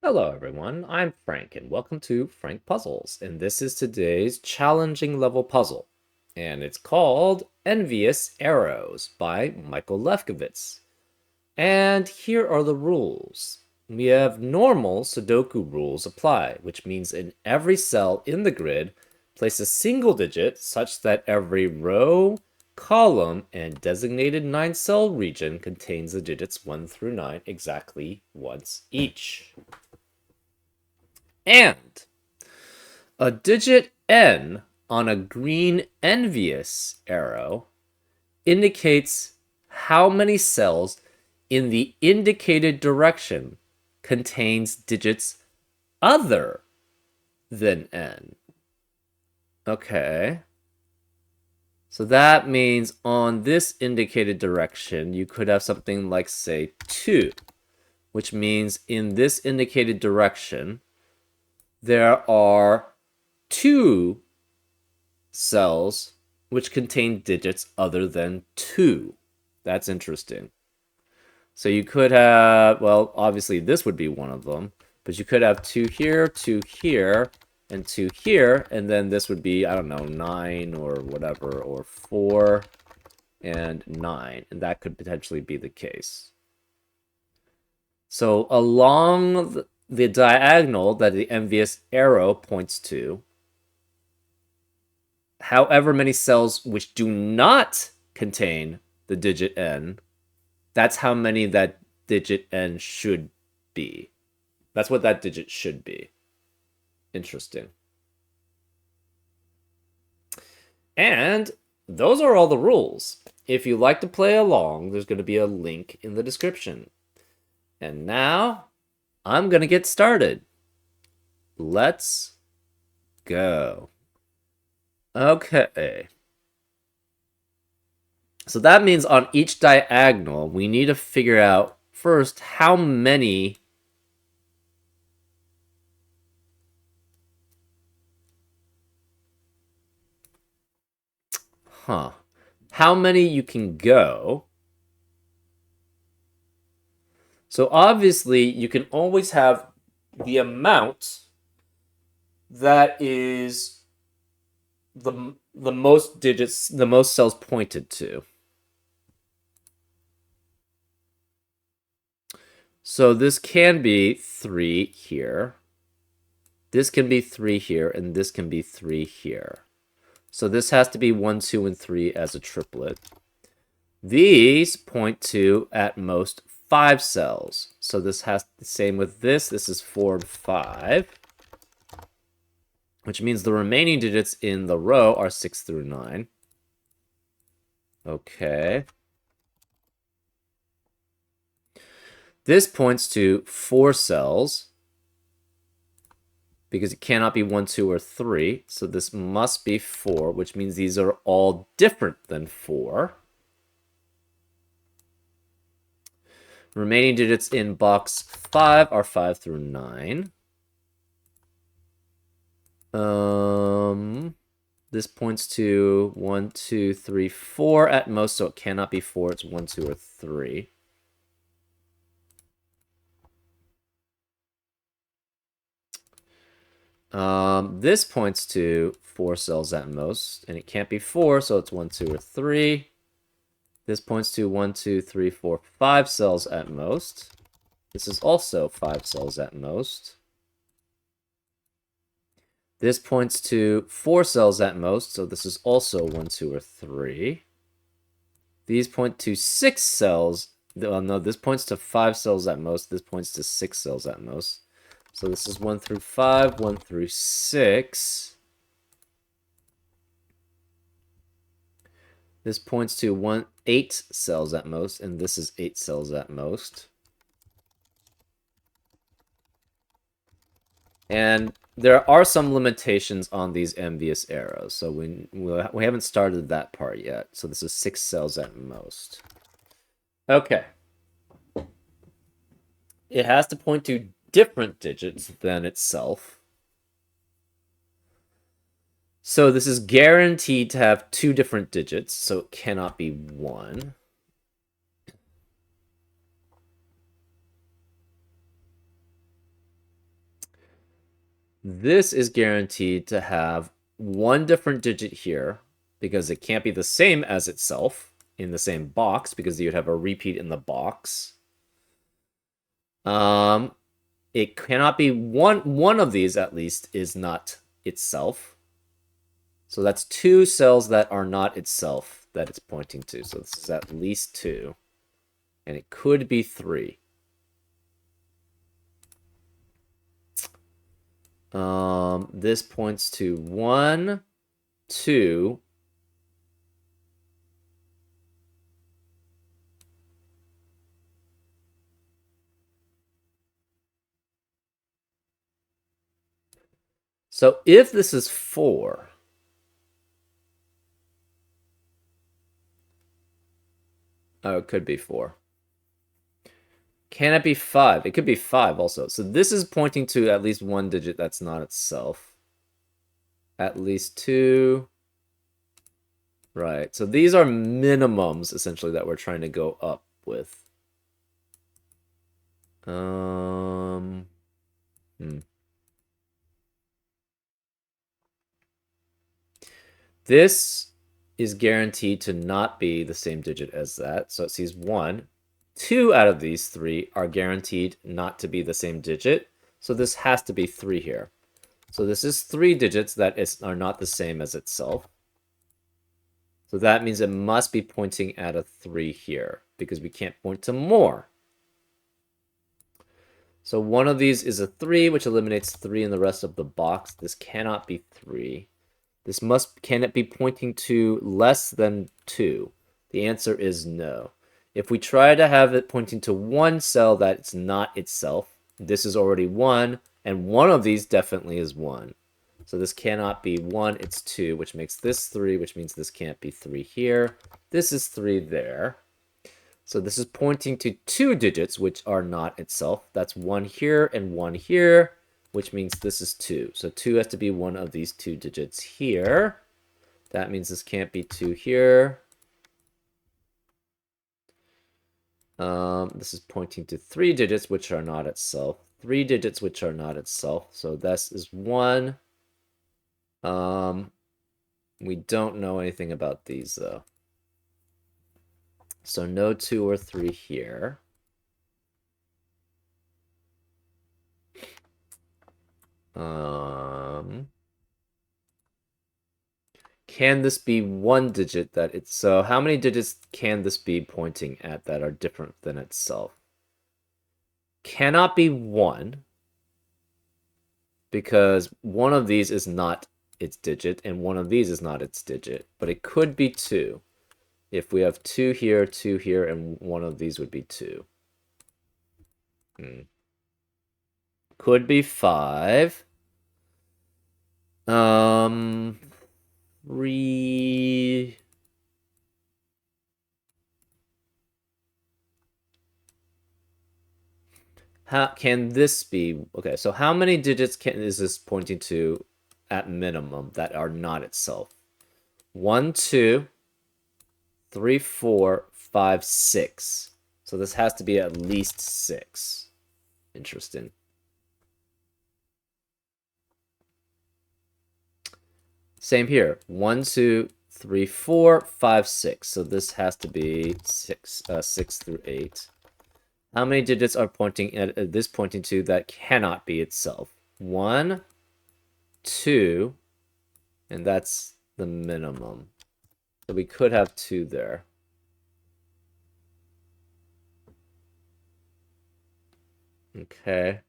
Hello everyone, I'm Frank and welcome to Frank Puzzles, and this is today's challenging level puzzle, and it's called Envious Arrows by Michael Lefkowitz. And here are the rules. We have normal Sudoku rules apply, which means in every cell in the grid, place a single digit such that every row, column, and designated 9-cell region contains the digits 1 through 9 exactly once each. And a digit N on a green envious arrow indicates how many cells in the indicated direction contains digits other than N. Okay. So that means on this indicated direction, you could have something like, say, 2, which means in this indicated direction, there are 2 cells which contain digits other than 2. That's interesting. So you could have, well, obviously this would be one of them, but you could have 2 here, 2 here, and 2 here, and then this would be, I don't know, 9 or whatever, or 4 and 9, and that could potentially be the case. So along the diagonal that the envious arrow points to, however many cells which do not contain the digit n, that's how many that digit n should be. That's what that digit should be. Interesting. And those are all the rules. If you like to play along, there's going to be a link in the description. And now, I'm going to get started. Let's go. Okay. So that means on each diagonal, we need to figure out first how many how many you can go. So obviously, you can always have the amount that is the most digits, the most cells pointed to. So this can be 3 here. This can be 3 here, and this can be 3 here. So this has to be 1, 2, and 3 as a triplet. These point to, at most, 5 cells. So this has the same with this. This is 4 and 5. Which means the remaining digits in the row are 6 through 9. Okay. This points to 4 cells. Because it cannot be 1, 2, or 3. So this must be 4, which means these are all different than 4. Remaining digits in box 5 are 5 through 9. This points to 1, 2, 3, 4 at most, so it cannot be 4. It's 1, 2, or 3. This points to 4 cells at most, and it can't be 4, so it's 1, 2, or 3. This points to 1, 2, 3, 4, 5 cells at most. This is also 5 cells at most. This points to 4 cells at most, so this is also 1, 2, or 3. These point to 6 cells. Oh, no, this points to 5 cells at most. This points to 6 cells at most. So this is 1 through 5, 1 through 6. This points to 8 cells at most, and this is 8 cells at most. And there are some limitations on these envious arrows, so we haven't started that part yet. So this is 6 cells at most. Okay. It has to point to different digits than itself. So this is guaranteed to have 2 different digits, so it cannot be 1. this is guaranteed to have one different digit here because it can't be the same as itself in the same box because you'd have a repeat in the box. It cannot be one of these at least is not itself. So that's two cells that are not itself that it's pointing to. So this is at least two. And it could be three. This points to 1, 2. So if this is 4, oh, it could be 4. Can it be 5? It could be 5 also. So this is pointing to at least one digit that's not itself. At least 2. Right. So these are minimums, essentially, that we're trying to go up with. This is guaranteed to not be the same digit as that. So it sees 1. 2 out of these 3 are guaranteed not to be the same digit. So this has to be 3 here. So this is 3 digits that are not the same as itself. So that means it must be pointing at a 3 here because we can't point to more. So one of these is a 3, which eliminates 3 in the rest of the box. This cannot be 3. Can it be pointing to less than 2? The answer is no. If we try to have it pointing to one cell that's not itself, this is already 1, and one of these definitely is 1. So this cannot be 1, it's 2, which makes this 3, which means this can't be 3 here. This is 3 there. So this is pointing to 2 digits, which are not itself. That's 1 here and 1 here, which means this is 2. So 2 has to be one of these 2 digits here. That means this can't be 2 here. This is pointing to 3 digits, which are not itself. 3 digits, which are not itself. So this is 1. We don't know anything about these, though. So no 2 or 3 here. Can this be one digit that it's... So how many digits can this be pointing at that are different than itself? Cannot be 1, because one of these is not its digit, and one of these is not its digit. But it could be 2. If we have 2 here, and one of these would be 2. Could be 5. 3. How can this be? Okay, so how many digits is this pointing to at minimum that are not itself? 1, 2, 3, 4, 5, 6. So this has to be at least 6. Interesting. Same here. 1, 2, 3, 4, 5, 6. So this has to be 6 through 8. How many digits are pointing at this pointing to that cannot be itself? 1, 2, and that's the minimum. So we could have 2 there. Okay.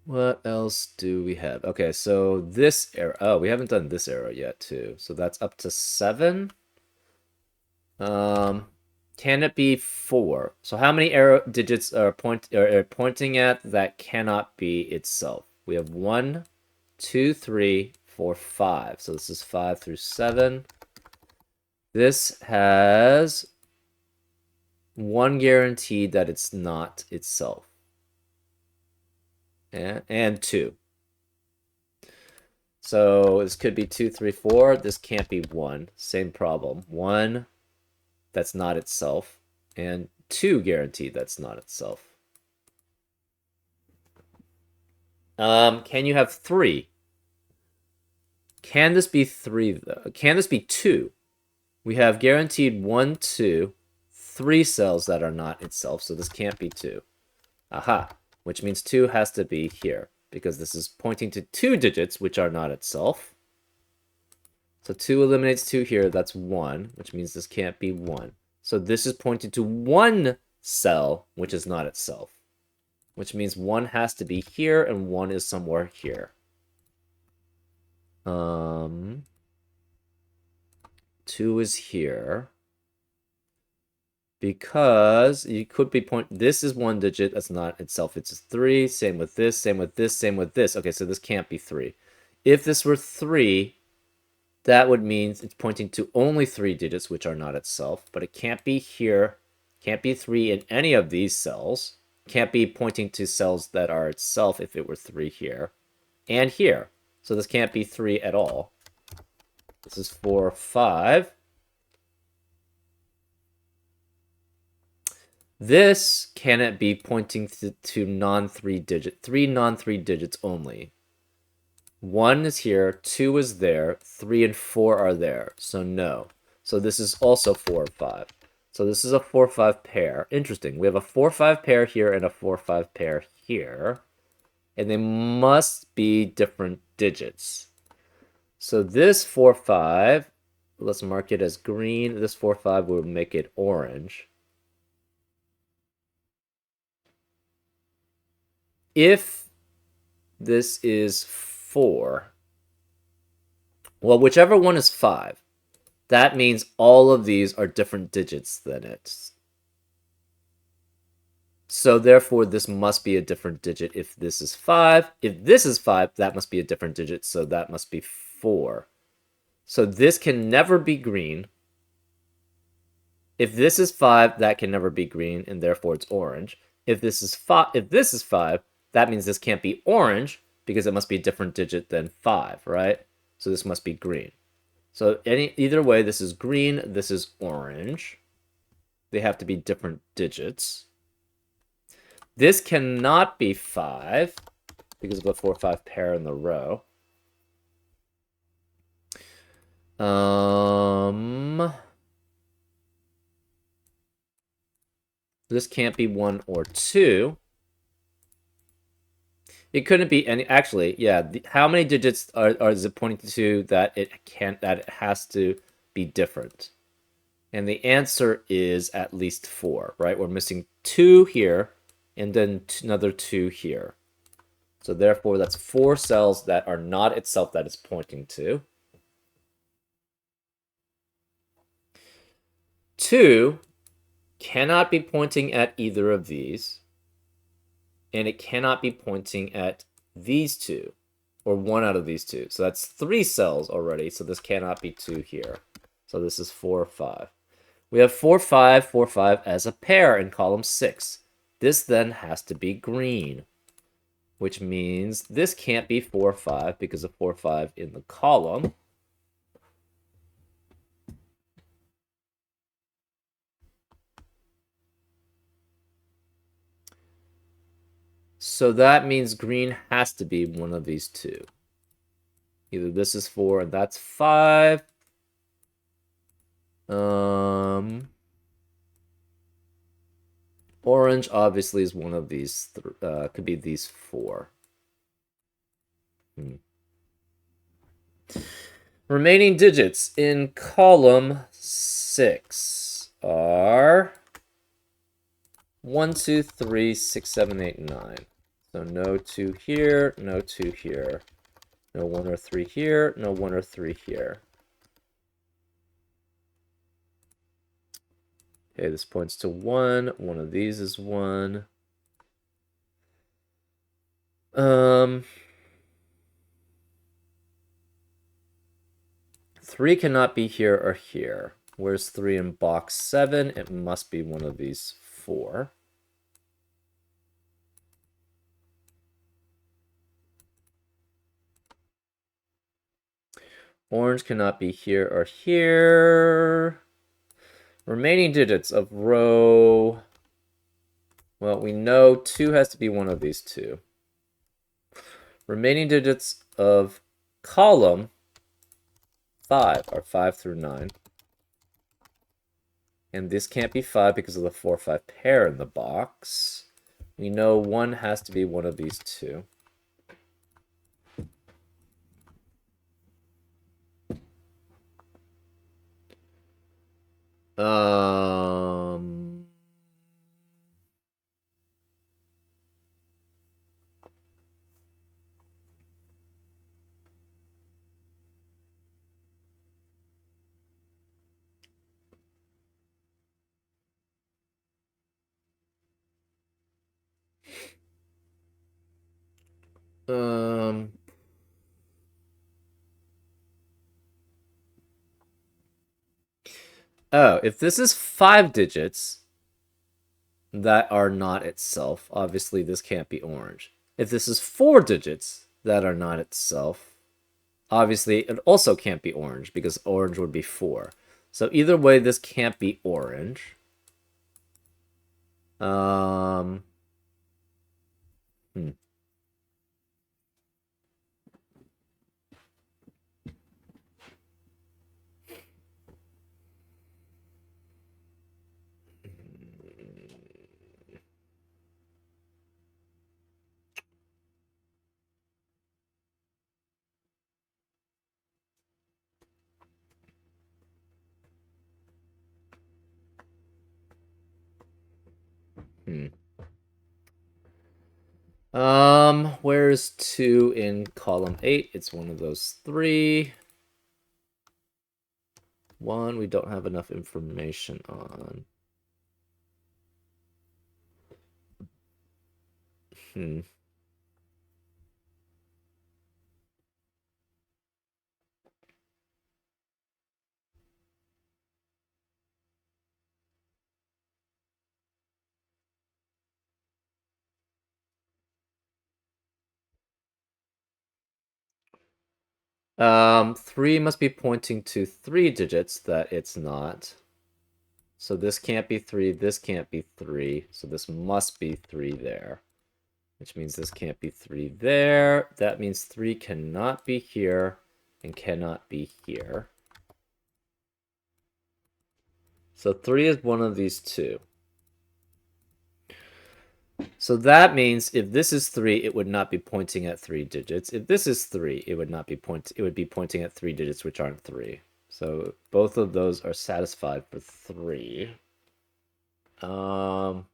What else do we have? Okay, so this arrow. Oh, we haven't done this arrow yet, too. So that's up to 7. Can it be 4? So how many arrow digits are pointing at that cannot be itself? We have 1, 2, 3, 4, 5. So this is 5 through 7. This has one guarantee that it's not itself. And 2. So this could be 2, 3, 4. This can't be 1. Same problem. 1, that's not itself. And 2 guaranteed that's not itself. Can you have 3? Can this be 3, though? Can this be 2? We have guaranteed 1, 2, 3 cells that are not itself, so this can't be 2. Aha, which means 2 has to be here, because this is pointing to 2 digits, which are not itself. So 2 eliminates 2 here, that's 1, which means this can't be 1. So this is pointing to 1 cell, which is not itself, which means 1 has to be here, and 1 is somewhere here. 2 is here. Because you could be this is 1 digit, that's not itself, it's 3, same with this, same with this, same with this. Okay, so this can't be 3. If this were 3, that would mean it's pointing to only 3 digits, which are not itself, but it can't be here, can't be 3 in any of these cells, can't be pointing to cells that are itself if it were 3 here, and here. So this can't be 3 at all. This is 4, 5. This cannot be pointing to non-3 digit, 3 non-3 digits only. 1 is here, 2 is there, 3 and 4 are there, so no. So this is also 4, 5. So this is a 4, 5 pair. Interesting. We have a 4, 5 pair here and a 4, 5 pair here. And they must be different digits. So this 4, 5, let's mark it as green. This 4, 5 will make it orange. If this is 4, well, whichever one is 5, that means all of these are different digits than it. So therefore, this must be a different digit if this is 5. If this is 5, that must be a different digit, so that must be 4. So this can never be green. If this is 5, that can never be green, and therefore it's orange. If this is 5, that means this can't be orange because it must be a different digit than 5, right? So this must be green. So either way, this is green, this is orange. They have to be different digits. This cannot be 5 because of a 4, 5 pair in the row. This can't be 1 or 2. It couldn't be any. Actually, yeah. How many digits is it pointing to that it has to be different? And the answer is at least 4, right? We're missing 2 here, and then another 2 here. So therefore, that's 4 cells that are not itself that it's pointing to. 2 cannot be pointing at either of these. And it cannot be pointing at these 2, or 1 out of these 2. So that's 3 cells already, so this cannot be 2 here. So this is 4, 5. We have 4, 5, 4, 5 as a pair in column 6. This then has to be green, which means this can't be 4, 5 because of 4, 5 in the column. So that means green has to be one of these 2. Either this is 4 and that's 5. Orange obviously is one of these. Could be these 4. Remaining digits in column 6 are 1, 2, 3, 6, 7, 8, 9. So no 2 here, no 2 here. No 1 or 3 here, no 1 or 3 here. Okay, this points to 1. One of these is 1. 3 cannot be here or here. Where's 3 in box 7? It must be one of these 4. Orange cannot be here or here. Remaining digits of row... Well, we know 2 has to be one of these 2. Remaining digits of column 5 are 5 through 9. And this can't be 5 because of the 4-5 pair in the box. We know 1 has to be one of these 2. Um... Um... Oh, if this is 5 digits that are not itself, obviously this can't be orange. If this is 4 digits that are not itself, obviously it also can't be orange because orange would be 4. So either way, this can't be orange. Hmm. Hmm. Where's 2 in column 8? It's one of those 3. 1, we don't have enough information on. Hmm. 3 must be pointing to 3 digits that it's not. So this can't be 3, this can't be 3, so this must be 3 there. Which means this can't be 3 there. That means 3 cannot be here and cannot be here. So 3 is one of these 2. So that means if this is 3, it would not be pointing at 3 digits. If this is 3, it would not be it would be pointing at 3 digits which aren't 3. So both of those are satisfied for 3. Um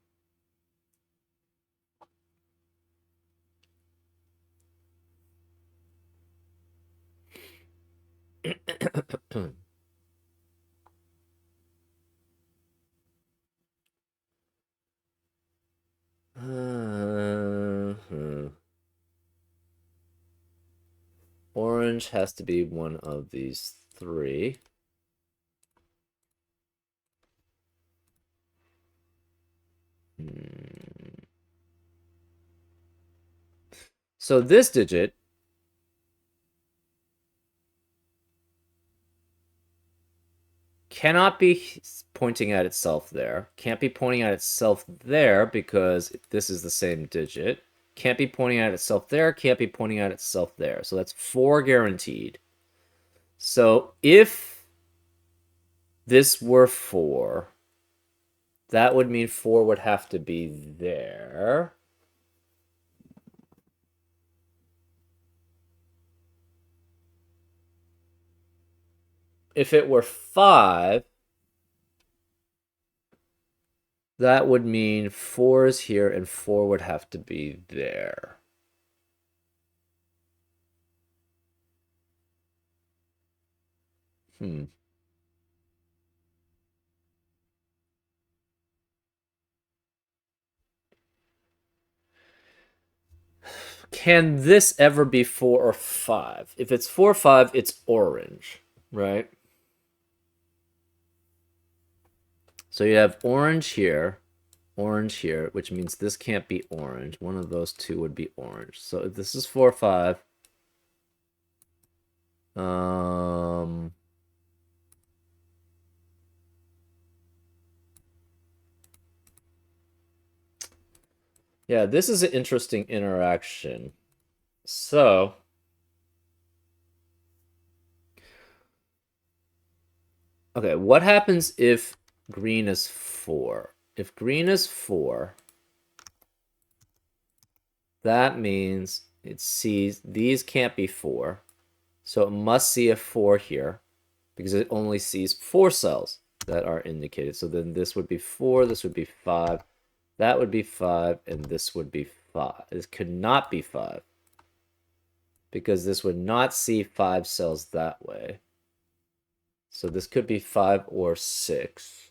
Orange has to be one of these 3. So this digit cannot be pointing at itself there. Can't be pointing at itself there because this is the same digit. Can't be pointing at itself there. Can't be pointing at itself there. So that's 4 guaranteed. So if this were 4, that would mean 4 would have to be there. If it were 5, that would mean 4 is here and 4 would have to be there. Hmm. Can this ever be 4 or 5? If it's 4 or 5, it's orange, right? So you have orange here, which means this can't be orange. One of those two would be orange. So if this is 4, 5. Yeah, this is an interesting interaction. So okay, what happens if green is 4? If green is 4, that means it sees these can't be 4. So it must see a 4 here because it only sees 4 cells that are indicated. So then this would be 4, this would be 5, that would be 5, and this would be 5. This could not be 5 because this would not see 5 cells that way. So this could be 5 or 6.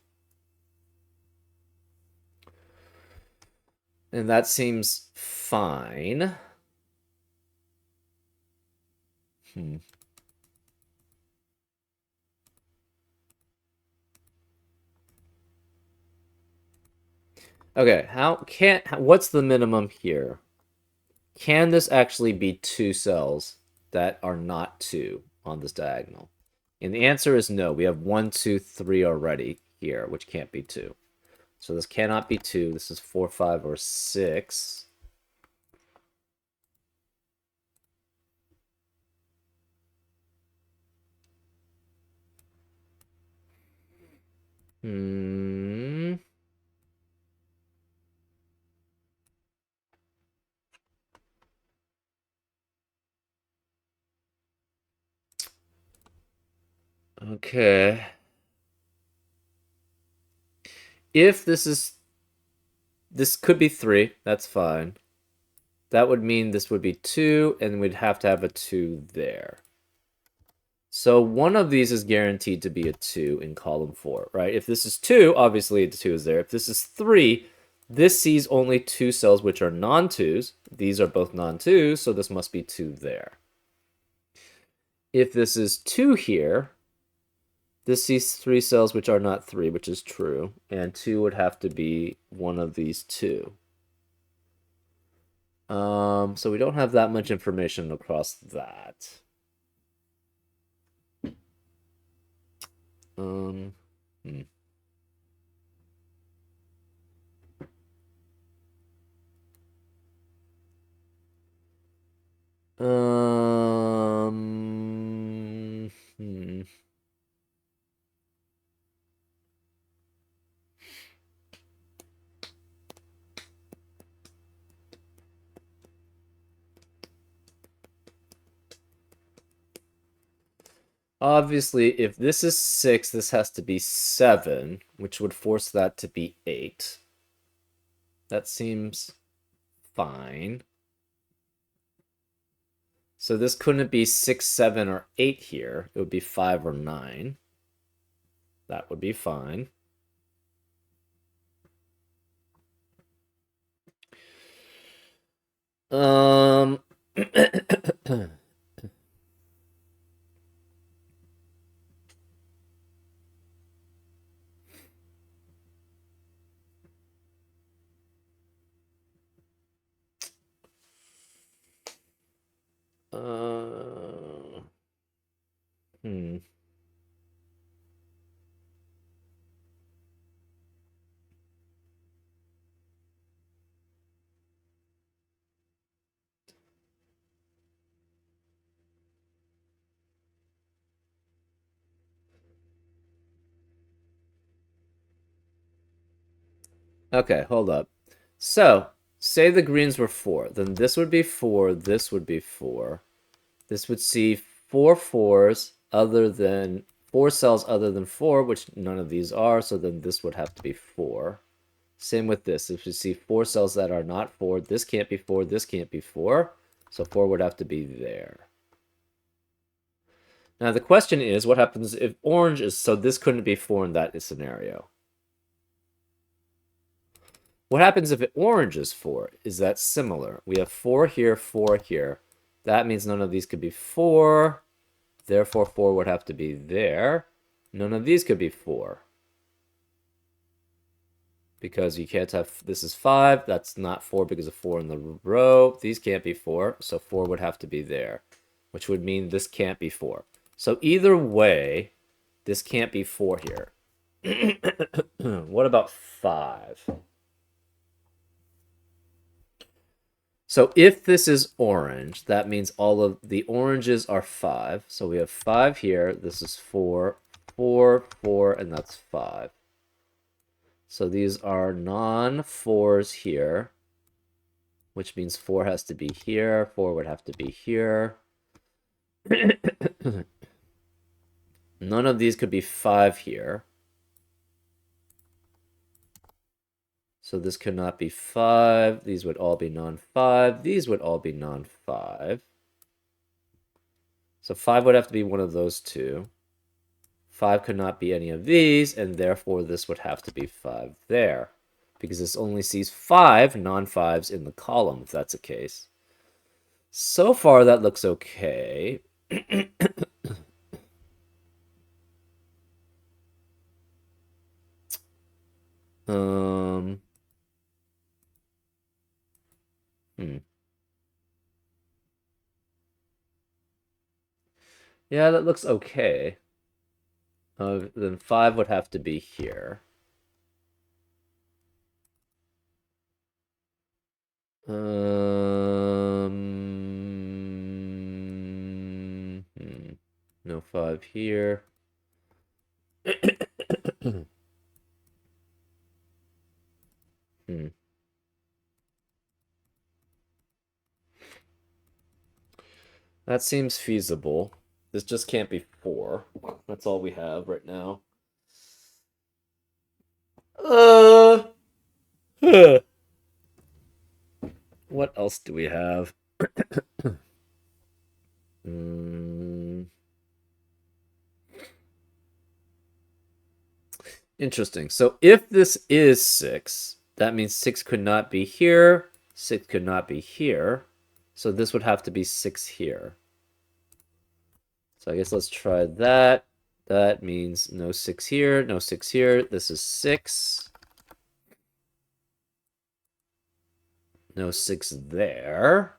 And that seems fine. Okay, what's the minimum here? Can this actually be 2 cells that are not 2 on this diagonal? And the answer is no. We have 1, 2, 3 already here, which can't be 2. So this cannot be 2. This is 4, 5, or 6. Okay. If this could be 3, that's fine. That would mean this would be 2, and we'd have to have a 2 there. So one of these is guaranteed to be a 2 in column 4, right? If this is 2, obviously the 2 is there. If this is 3, this sees only 2 cells which are non-2s. These are both non-2s, so this must be 2 there. If this is 2 here, this sees 3 cells which are not 3, which is true, and 2 would have to be one of these 2. So we don't have that much information across that. Hmm. Hmm. Obviously, if this is 6, this has to be 7, which would force that to be 8. That seems fine. So this couldn't be 6, 7, or 8 here. It would be 5 or 9. That would be fine. Hmm. Okay, hold up. So, say the greens were 4. Then this would be 4, this would be 4. This would see 4 4s other than 4 cells other than 4, which none of these are, so then this would have to be 4. Same with this. If you see 4 cells that are not 4, this can't be 4, this can't be 4, so 4 would have to be there. Now the question is, what happens if orange is, so this couldn't be 4 in that scenario. What happens if orange is 4? Is that similar? We have 4 here, 4 here. That means none of these could be 4. Therefore, 4 would have to be there. None of these could be 4. because you can't have, this is 5, that's not 4 because of 4 in the row. These can't be 4, so 4 would have to be there, which would mean this can't be 4. So either way, this can't be 4 here. What about 5? So if this is orange, that means all of the oranges are 5. So we have 5 here, this is 4, 4, 4, and that's 5. So these are non-4s here, which means 4 has to be here, 4 would have to be here. None of these could be 5 here. So this could not be 5. These would all be non-5. These would all be non-5. So 5 would have to be one of those two. 5 could not be any of these, and therefore this would have to be 5 there. Because this only sees 5 non-5s in the column, if that's the case. So far, that looks okay. um... Hmm. Yeah, that looks okay. Then 5 would have to be here. No 5 here. Hmm. That seems feasible. This just can't be 4. That's all we have right now. Huh. What else do we have? Interesting. So if this is 6, that means 6 could not be here, 6 could not be here. So this would have to be 6 here. So I guess let's try that. That means no 6 here, no 6 here. This is 6. No 6 there.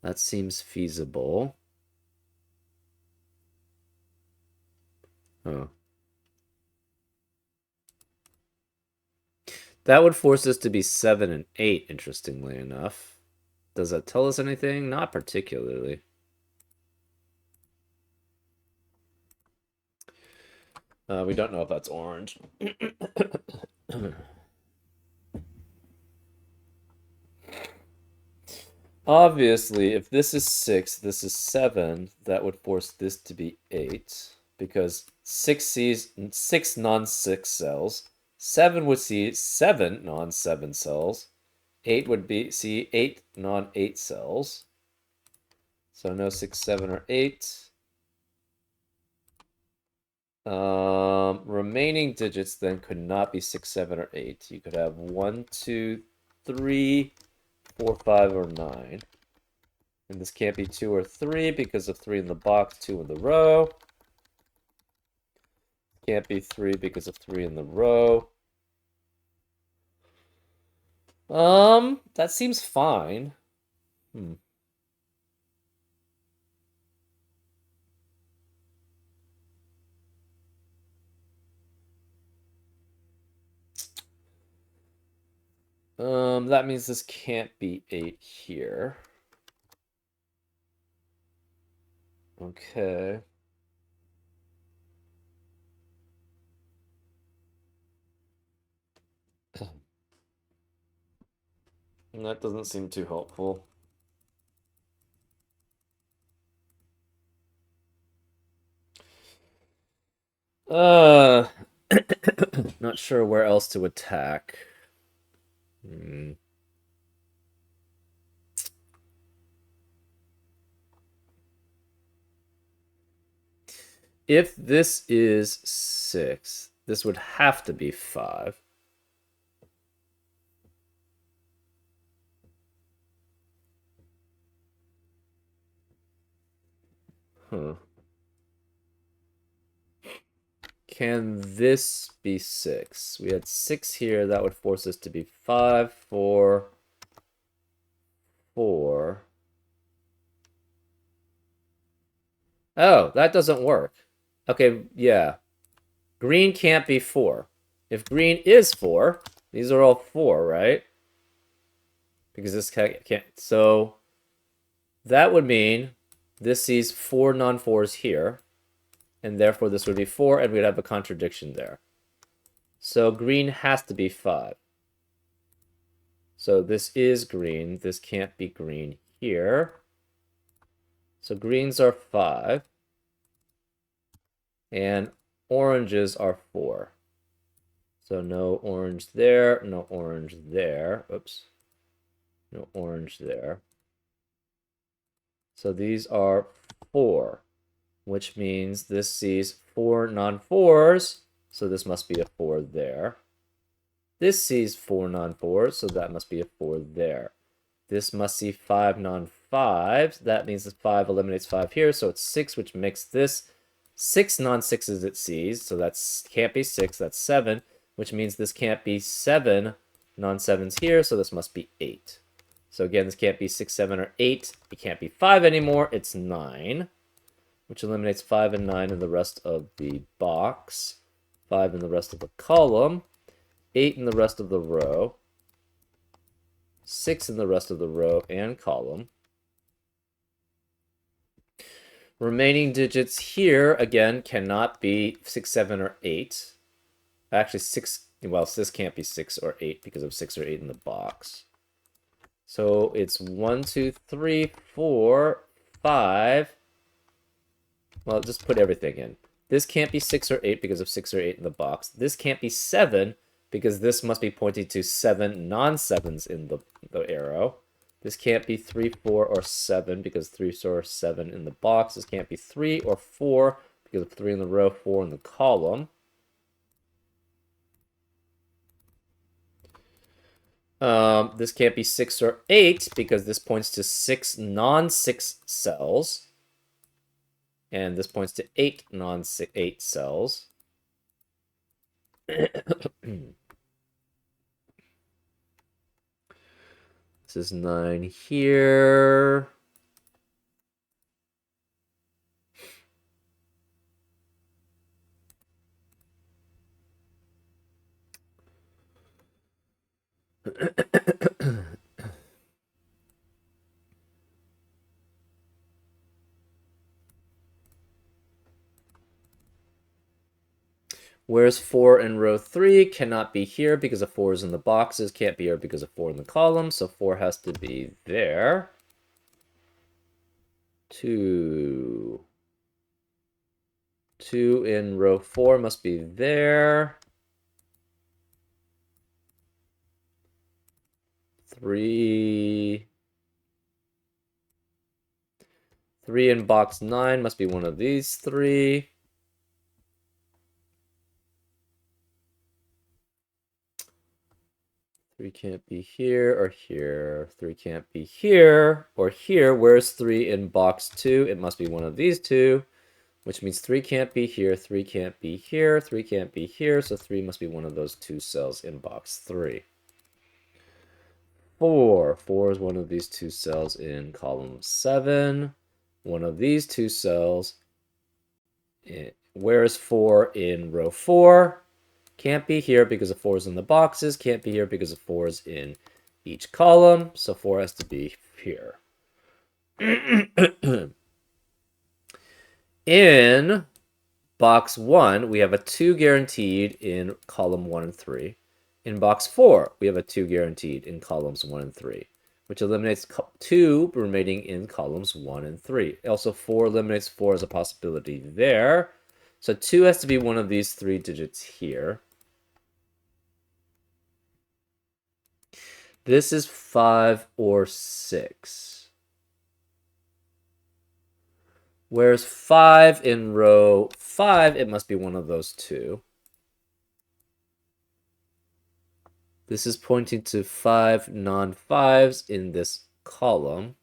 That seems feasible. Huh. That would force us to be 7 and 8, interestingly enough. Does that tell us anything? Not particularly. We don't know if that's orange. Obviously, if this is 6, this is 7, that would force this to be 8, because 6 sees 6 non-6 cells, 7 would see 7 non-7 cells, 8 would see 8 non-8 cells, so no 6, 7, or 8. Remaining digits then could not be 6, 7, or 8. You could have 1, 2, 3, 4, 5, or 9. And this can't be 2 or 3 because of 3 in the box, 2 in the row. Can't be 3 because of 3 in the row. That seems fine. That means this can't be 8 here. Okay. That doesn't seem too helpful. Uh, not sure where else to attack. If this is 6, this would have to be 5. Huh. can this be 6? We had 6 here. That would force this to be 5, 4, 4. Oh, that doesn't work. Okay, yeah. Green can't be 4. If green is 4, these are all 4, right? Because this can't. So that would mean this sees 4 non-4s here, and therefore this would be 4, and we'd have a contradiction there. So green has to be 5. So this is green. This can't be green here. So greens are 5. And oranges are 4. So no orange there, no orange there. Oops. No orange there. So these are 4, which means this sees 4 non-4s, so this must be a 4 there. This sees 4 non-4s, so that must be a 4 there. This must see 5 non-5s. That means that 5 eliminates 5 here, so it's 6, which makes this 6 non-6s it sees, so that can't be 6, that's 7, which means this can't be 7 non-7s here, so this must be 8. So again, this can't be 6, 7, or 8. It can't be 5 anymore, it's 9, which eliminates 5 and 9 in the rest of the box, 5 in the rest of the column, 8 in the rest of the row, 6 in the rest of the row and column. Remaining digits here, again, cannot be 6, 7, or 8. Actually, 6, well, this can't be 6 or 8 because of 6 or 8 in the box. So it's 1, 2, 3, 4, 5. Well, just put everything in. This can't be 6 or 8 because of 6 or 8 in the box. This can't be 7 because this must be pointing to 7 non-7s in the arrow. This can't be 3, 4, or 7 because 3 or 7 in the box. This can't be 3 or 4 because of 3 in the row, 4 in the column. This can't be 6 or 8 because this points to 6 non-6 cells. And this points to 8 non-8 cells. This is 9 here. Whereas 4 in row 3 cannot be here because of 4 is in the boxes, can't be here because of 4 in the column, so 4 has to be there. 2. 2 in row 4 must be there. 3. 3 in box 9 must be one of these 3. 3 can't be here or here. 3 can't be here or here. Where's 3 in box 2? It must be one of these 2, which means 3 can't be here, 3 can't be here, 3 can't be here, so 3 must be one of those 2 cells in box 3. 4. 4 is one of these 2 cells in column 7. One of these 2 cells. Where is 4 in row 4? Can't be here because of 4 is in the boxes. Can't be here because of 4 is in each column. So 4 has to be here. In box 1, we have a 2 guaranteed in column 1 and 3. In box 4, we have a 2 guaranteed in columns 1 and 3, which eliminates 2 remaining in columns 1 and 3. Also, 4 eliminates 4 as a possibility there. So 2 has to be one of these 3 digits here. This is 5 or 6. Whereas 5 in row 5, it must be one of those 2. This is pointing to 5 non-5s in this column.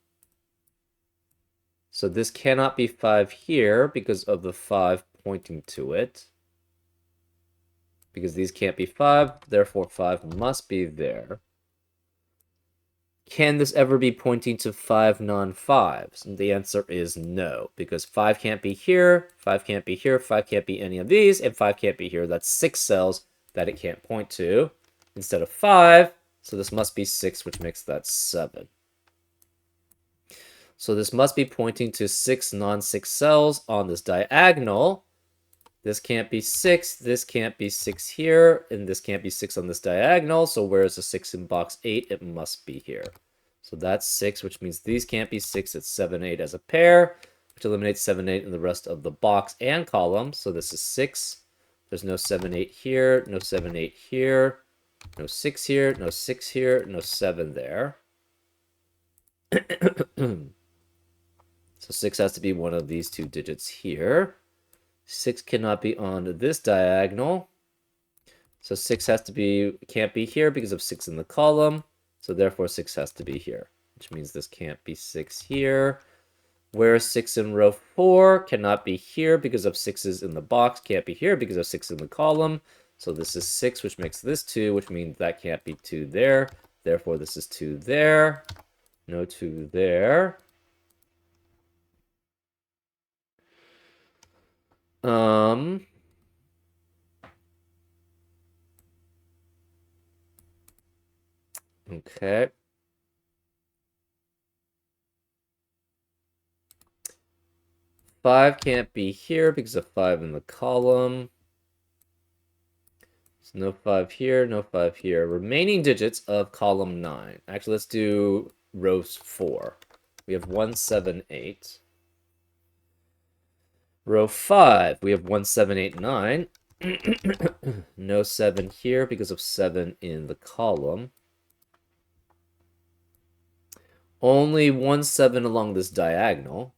So this cannot be 5 here because of the 5 pointing to it. because these can't be 5, therefore 5 must be there. Can this ever be pointing to 5 non-5s? And the answer is no, because 5 can't be here, 5 can't be here, 5 can't be any of these, and 5 can't be here. That's 6 cells that it can't point to instead of 5, so this must be 6, which makes that 7. So this must be pointing to 6 non-6 cells on this diagonal. This can't be 6, this can't be 6 here, and this can't be 6 on this diagonal, so where's the 6 in box 8? It must be here. So that's 6, which means these can't be 6, it's 7, 8 as a pair, which eliminates 7, 8 in the rest of the box and column, so this is 6. There's no 7, 8 here, no 7, 8 here, no 6 here, no 6 here, no 7 there. So 6 has to be one of these two digits here. 6 cannot be on this diagonal. So 6 has to be, can't be here because of 6 in the column. So therefore 6 has to be here, which means this can't be 6 here. Where's 6 in row 4? Cannot be here because of 6's in the box. Can't be here because of 6 in the column. So this is 6, which makes this 2, which means that can't be 2 there. Therefore this is 2 there. No 2 there. Okay. Five can't be here because of 5 in the column. There's no 5 here, no 5 here. Remaining digits of column 9. Actually, let's do row 4. We have 1, 7, 8. Row 5, we have 1, 7, 8, 9. No 7 here because of 7 in the column. Only 1, 7 along this diagonal.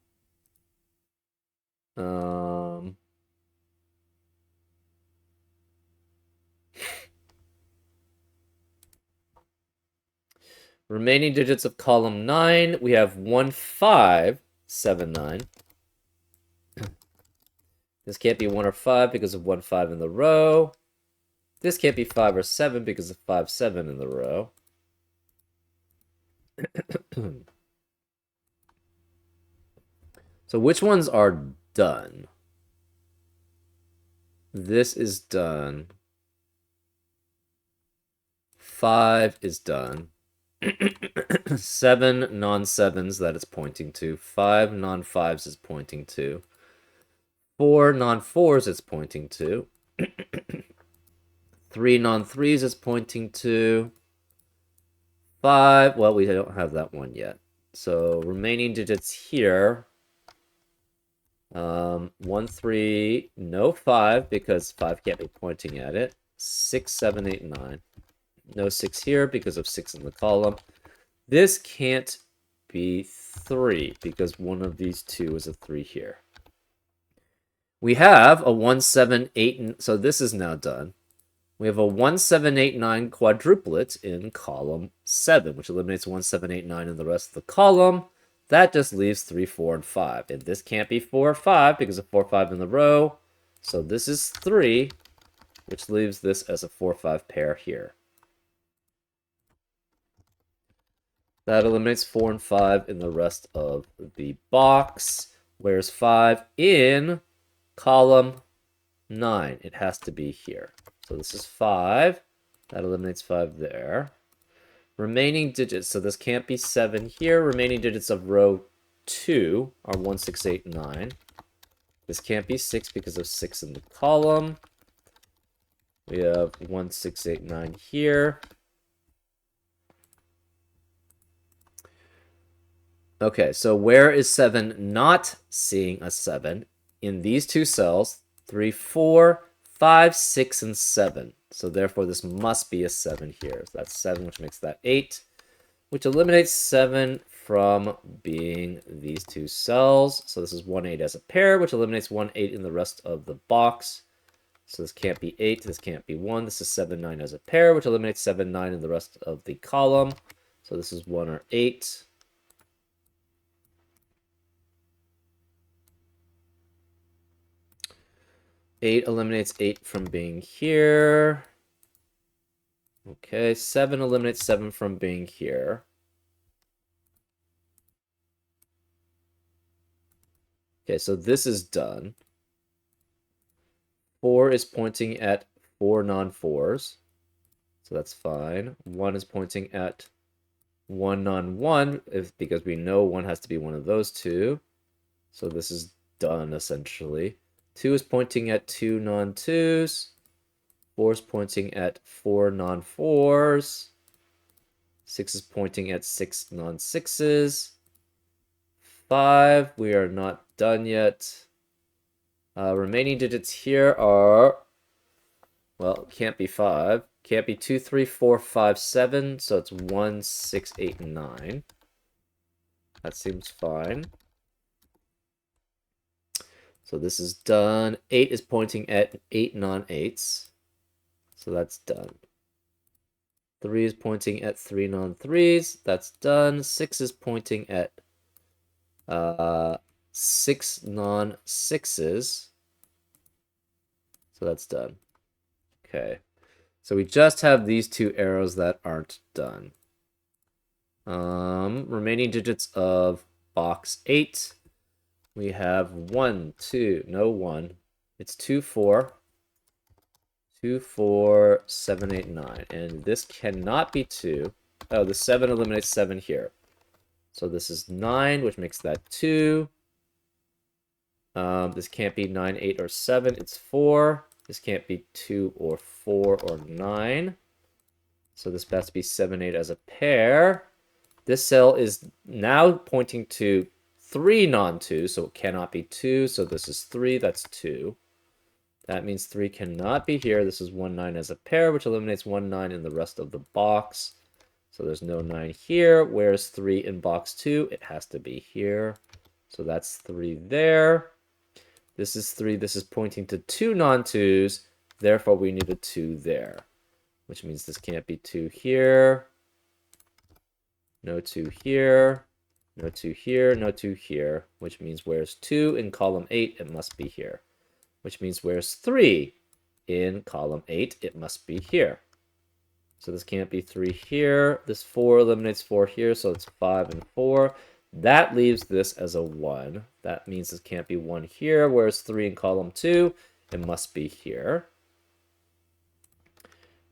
Remaining digits of column 9, we have 1, 5, 7, 9. This can't be 1 or 5 because of 1, 5 in the row. This can't be 5 or 7 because of 5, 7 in the row. So which ones are done? This is done. 5 is done. 7 non-7s that it's pointing to. 5 non-5s is pointing to. 4 non-4s it's pointing to. 3 non-3s is pointing to. 5, well, we don't have that one yet. So remaining digits here. 1, 3, no 5 because 5 can't be pointing at it. 6, 7, 8, 9. No 6 here because of 6 in the column. This can't be 3 because one of these two is a 3 here. We have a 1, 7, 8, so this is now done. We have a 1, 7, 8, 9 quadruplet in column 7, which eliminates 1, 7, 8, 9 in the rest of the column. That just leaves 3, 4, and 5. And this can't be 4 or 5 because of 4, 5 in the row. So this is 3, which leaves this as a 4, 5 pair here. That eliminates 4 and 5 in the rest of the box. Where's 5 in column 9? It has to be here. So this is 5. That eliminates 5 there. Remaining digits. So this can't be 7 here. Remaining digits of row 2 are 1, 6, 8, 9. This can't be 6 because of 6 in the column. We have 1, 6, 8, 9 here. Okay, so where is 7 not seeing a 7? In these two cells, 3, 4, 5, 6, and 7. So therefore, this must be a 7 here. So that's 7, which makes that 8, which eliminates 7 from being these two cells. So this is 1, 8 as a pair, which eliminates 1, 8 in the rest of the box. So this can't be 8, this can't be 1. This is 7, 9 as a pair, which eliminates 7, 9 in the rest of the column. So this is 1 or 8. 8 eliminates 8 from being here. Okay, 7 eliminates 7 from being here. Okay, so this is done. 4 is pointing at 4 non-4s. So that's fine. 1 is pointing at 1 non-1, because we know 1 has to be one of those two. So this is done, essentially. 2 is pointing at 2 non-2s. 4 is pointing at 4 non-4s. 6 is pointing at 6 non-6s. 5, we are not done yet. Remaining digits here are, well, can't be 5. Can't be 2, 3, 4, 5, 7. So it's 1, 6, 8, 9. That seems fine. So this is done. 8 is pointing at 8 non-8s. So that's done. 3 is pointing at 3 non-3s. That's done. 6 is pointing at 6 non-6s. So that's done. Okay. So we just have these two arrows that aren't done. Remaining digits of box 8. We have 1, 2, no 1. It's 2, 4. 2, 4, 7, 8, 9. And this cannot be 2. Oh, the 7 eliminates 7 here. So this is 9, which makes that 2. This can't be 9, 8, or 7. It's 4. This can't be 2 or 4 or 9. So this has to be 7, 8 as a pair. This cell is now pointing to 3 non-2, so it cannot be 2. So this is 3, that's 2. That means 3 cannot be here. This is 1, 9 as a pair, which eliminates 1, 9 in the rest of the box. So there's no 9 here. Where's 3 in box 2? It has to be here. So that's 3 there. This is 3. This is pointing to 2 non-2s. Therefore, we need a 2 there, which means this can't be 2 here. No 2 here. No 2 here. No 2 here, which means where's 2 in column 8? It must be here, which means where's 3 in column 8? It must be here. So this can't be 3 here. This 4 eliminates 4 here, so it's 5 and 4. That leaves this as a 1. That means this can't be 1 here. Whereas 3 in column 2, it must be here.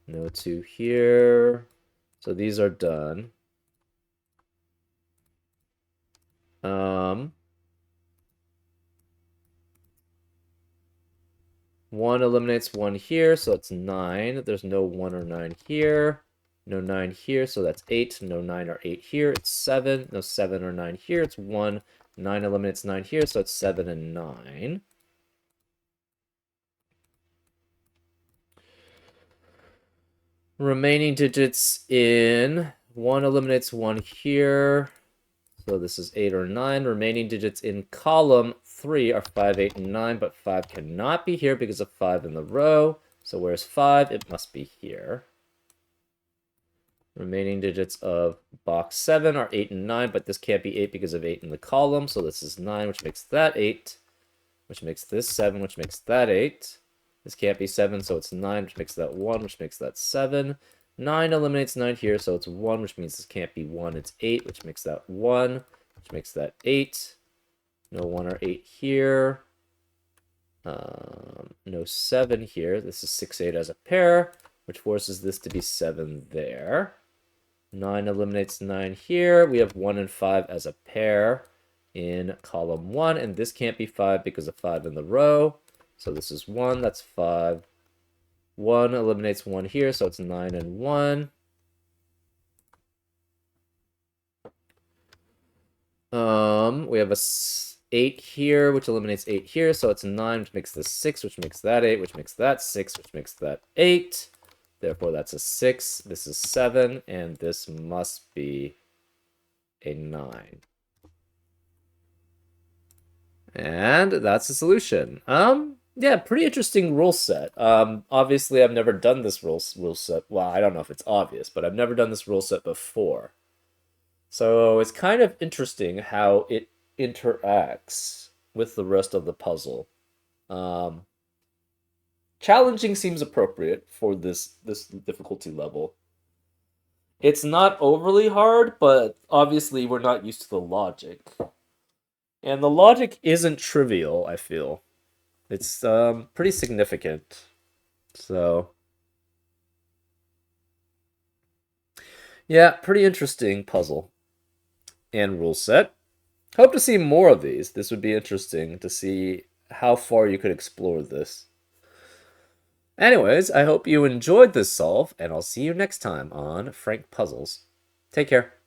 No 2 here. So these are done. 1 eliminates 1 here, so it's 9. There's no 1 or 9 here. No 9 here, so that's 8. No 9 or 8 here, it's 7. No 7 or 9 here, it's 1. 9 eliminates 9 here, so it's 7 and 9. Remaining digits in 1 eliminates 1 here. So this is 8 or 9. Remaining digits in column 3 are 5, 8, and 9, but 5 cannot be here because of 5 in the row. So where's 5? It must be here. Remaining digits of box 7 are 8 and 9, but this can't be 8 because of 8 in the column. So this is 9, which makes that 8, which makes this 7, which makes that 8. This can't be 7, so it's 9, which makes that 1, which makes that 7. 9 eliminates 9 here, so it's 1, which means this can't be 1. It's 8, which makes that 1, which makes that 8. No 1 or 8 here. No 7 here. This is 6, 8 as a pair, which forces this to be 7 there. 9 eliminates 9 here. We have 1 and 5 as a pair in column 1, and this can't be 5 because of 5 in the row. So this is 1, that's 5. 1 eliminates 1 here, so it's 9 and 1. We have a 8 here, which eliminates 8 here, so it's 9, which makes this 6, which makes that 8, which makes that 6, which makes that 8. Therefore, that's a 6. This is 7, and this must be a 9. And that's the solution. Yeah, pretty interesting rule set. Obviously, I've never done this rule set. Well, I don't know if it's obvious, but I've never done this rule set before. So it's kind of interesting how it interacts with the rest of the puzzle. challenging seems appropriate for this difficulty level. It's not overly hard, but obviously we're not used to the logic. And the logic isn't trivial, I feel. It's pretty significant. So, yeah, pretty interesting puzzle and rule set. Hope to see more of these. This would be interesting to see how far you could explore this. Anyways, I hope you enjoyed this solve, and I'll see you next time on Frank Puzzles. Take care.